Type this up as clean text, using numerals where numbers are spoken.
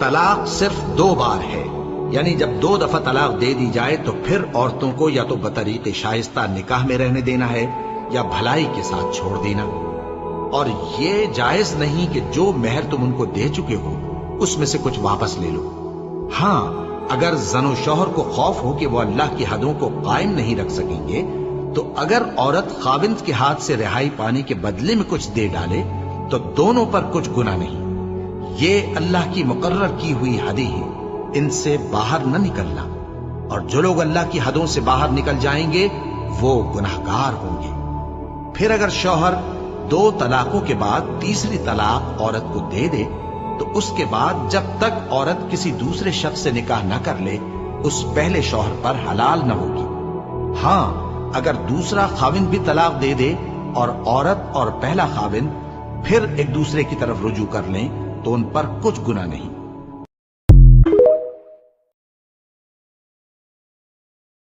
طلاق صرف 2 بار ہے، یعنی جب 2 دفعہ طلاق دے دی جائے تو پھر عورتوں کو یا تو بطریق شائستہ نکاح میں رہنے دینا ہے یا بھلائی کے ساتھ چھوڑ دینا، اور یہ جائز نہیں کہ جو مہر تم ان کو دے چکے ہو اس میں سے کچھ واپس لے لو۔ ہاں، اگر زن و شوہر کو خوف ہو کہ وہ اللہ کی حدوں کو قائم نہیں رکھ سکیں گے تو اگر عورت خاوند کے ہاتھ سے رہائی پانے کے بدلے میں کچھ دے ڈالے تو دونوں پر کچھ گناہ نہیں۔ یہ اللہ کی مقرر کی ہوئی حدیں ہیں، ان سے باہر نہ نکلنا، اور جو لوگ اللہ کی حدوں سے باہر نکل جائیں گے وہ گناہگار ہوں گے۔ پھر اگر شوہر 2 طلاقوں کے بعد تیسری طلاق عورت کو دے دے تو اس کے بعد جب تک عورت کسی دوسرے شخص سے نکاح نہ کر لے اس پہلے شوہر پر حلال نہ ہوگی۔ ہاں، اگر دوسرا خاوند بھی طلاق دے دے اور عورت اور پہلا خاوند پھر ایک دوسرے کی طرف رجوع کر لیں تو ان پر کچھ گناہ نہیں۔